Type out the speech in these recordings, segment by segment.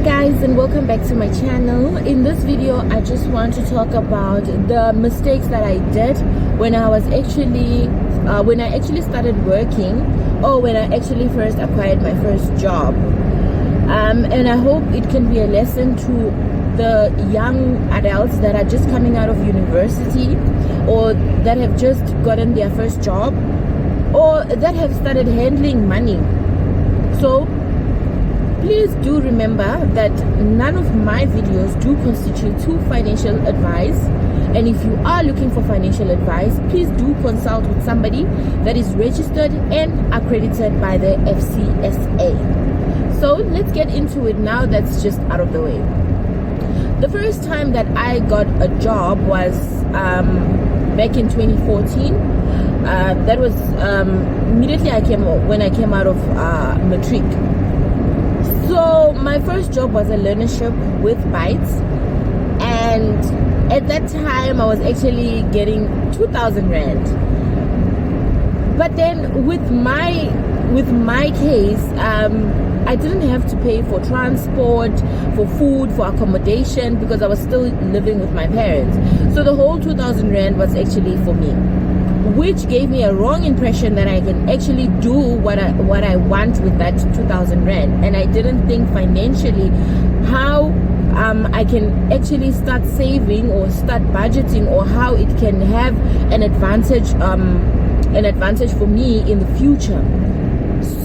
guys, and welcome back to my channel. In this video I just want to talk about the mistakes that I did when I actually started working, or when I actually first acquired my first job, and I hope it can be a lesson to the young adults that are just coming out of university, or that have just gotten their first job, or that have started handling money. So please do remember that none of my videos do constitute financial advice, and if you are looking for financial advice, please do consult with somebody that is registered and accredited by the FCSA. So let's get into it now. That's just out of the way. The first time that I got a job was back in 2014. That was immediately when I came out of matric. So my first job was a learnership with Bytes, and at that time I was actually getting 2,000 rand. But then with my case, I didn't have to pay for transport, for food, for accommodation, because I was still living with my parents. So the whole 2,000 rand was actually for me, which gave me a wrong impression that I can actually do what I want with that 2,000 rand. And I didn't think financially how I can actually start saving or start budgeting, or how it can have an advantage for me in the future.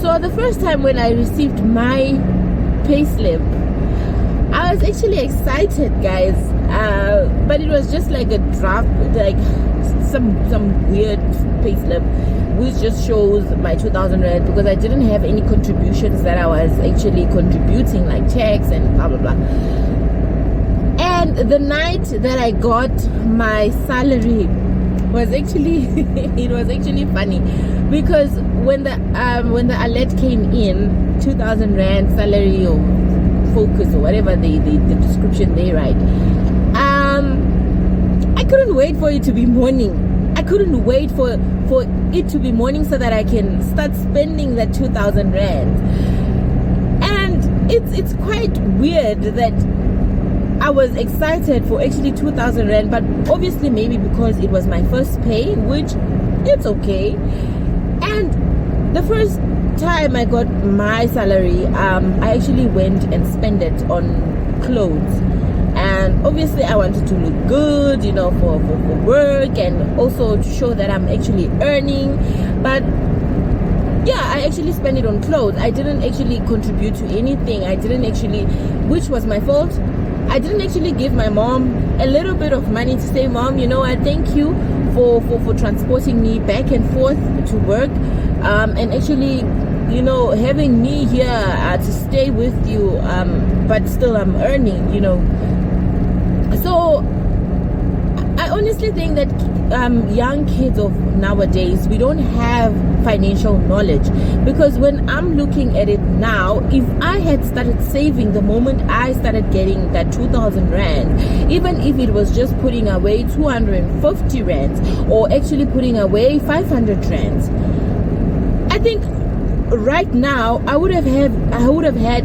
So the first time when I received my payslip, I was actually excited, guys, but it was just like a draft, like some weird payslip which just shows my 2,000 rand, because I didn't have any contributions that I was actually contributing, like checks and blah blah blah. And the night that I got my salary was actually it was actually funny, because when the alert came in, 2,000 rand salary or focus or whatever the description they write, I couldn't wait for it to be morning. I couldn't wait for it to be morning so that I can start spending that 2,000 rand. And it's quite weird that I was excited for actually 2,000 rand, but obviously maybe because it was my first pay, which it's okay. And the first time I got my salary, I actually went and spent it on clothes. And obviously I wanted to look good, you know, for work, and also to show that I'm actually earning. But yeah, I actually spent it on clothes. I didn't actually contribute to anything. Which was my fault. I didn't actually give my mom a little bit of money to say, Mom, you know, I thank you for transporting me back and forth to work, and actually, you know, having me here to stay with you, but still I'm earning, you know. So I honestly think that young kids of nowadays, we don't have financial knowledge, because when I'm looking at it now, if I had started saving the moment I started getting that 2,000 rand, even if it was just putting away 250 rand, or actually putting away 500 rand, I think right now I would have had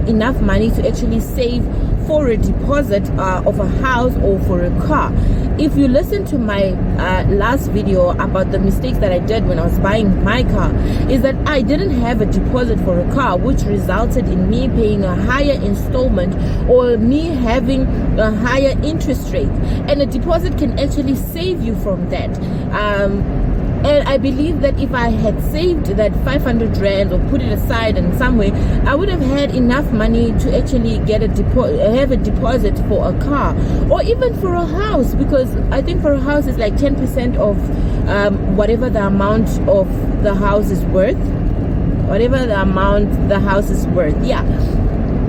enough money to actually save for a deposit of a house or for a car. If you listen to my last video about the mistakes that I did when I was buying my car, is that I didn't have a deposit for a car, which resulted in me paying a higher installment, or me having a higher interest rate. And a deposit can actually save you from that. And I believe that if I had saved that 500 rand or put it aside in some way, I would have had enough money to actually have a deposit for a car, or even for a house, because I think for a house is like 10% of whatever the amount of the house is worth. Yeah.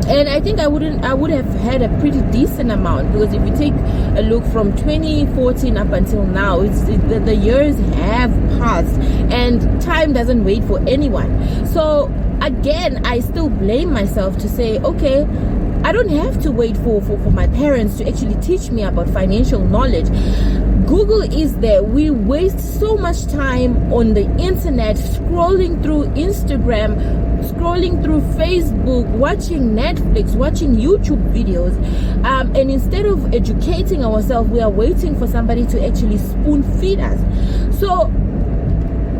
And I think I would have had a pretty decent amount, because if you take a look from 2014 up until now, the years have passed, and time doesn't wait for anyone. So again, I still blame myself to say, okay, I don't have to wait for my parents to actually teach me about financial knowledge. Google is there. We waste so much time on the internet, scrolling through Instagram, scrolling through Facebook, watching Netflix, watching YouTube videos, and instead of educating ourselves, we are waiting for somebody to actually spoon feed us. So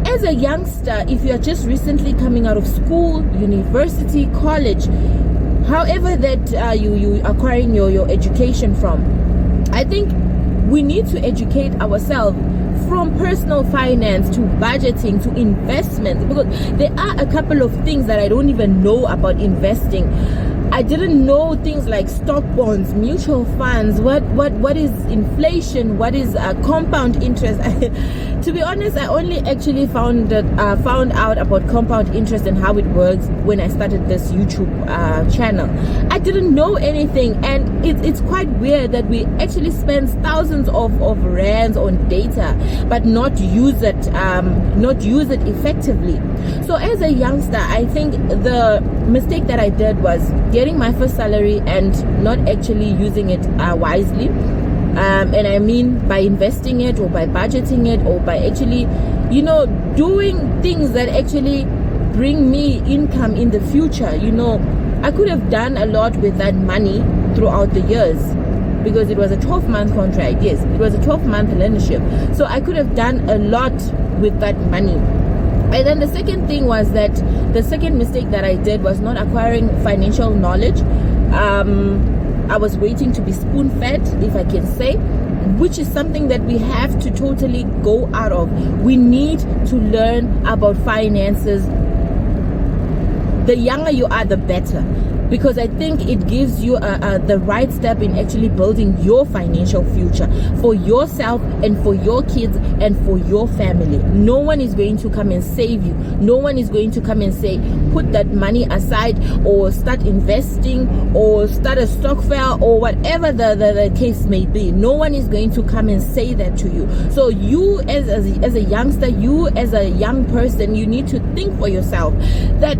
as a youngster, if you are just recently coming out of school, university, college, however that you acquiring your education from, I think we need to educate ourselves from personal finance to budgeting to investments, because there are a couple of things that I don't even know about investing. I didn't know things like stock bonds, mutual funds, what is inflation, what is compound interest. To be honest, I only actually found out about compound interest and how it works when I started this YouTube channel. I didn't know anything, and it's quite weird that we actually spend thousands of rands on data but not use it effectively. So as a youngster, I think the mistake that I did was getting my first salary and not actually using it wisely. And I mean by investing it or by budgeting it or by actually, doing things that actually bring me income in the future. I could have done a lot with that money throughout the years, because it was a 12-month contract. Yes, it was a 12-month learnership. So I could have done a lot with that money. And then the second thing was that the second mistake that I did was not acquiring financial knowledge. I was waiting to be spoon-fed, if I can say, which is something that we have to totally go out of. We need to learn about finances. The younger you are, the better, because I think it gives you the right step in actually building your financial future for yourself and for your kids and for your family. No one is going to come and save you. No one is going to come and say, put that money aside or start investing or start a stock fair or whatever the case may be. No one is going to come and say that to you. So you as a youngster, you as a young person, you need to think for yourself that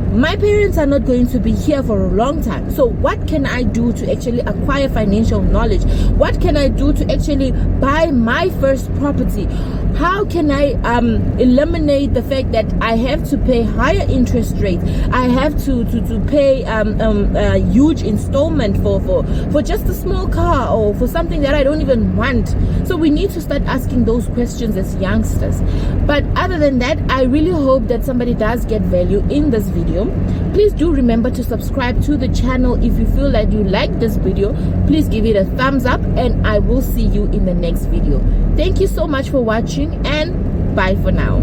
my parents are not going to be here for a long time. So what can I do to actually acquire financial knowledge? What can I do to actually buy my first property? How can I eliminate the fact that I have to pay higher interest rates? I have to pay a huge installment for just a small car or for something that I don't even want. So we need to start asking those questions as youngsters. But other than that, I really hope that somebody does get value in this video. Please do remember to subscribe to the channel. If you feel like you like this video, please give it a thumbs up, and I will see you in the next video. Thank you so much for watching, and bye for now.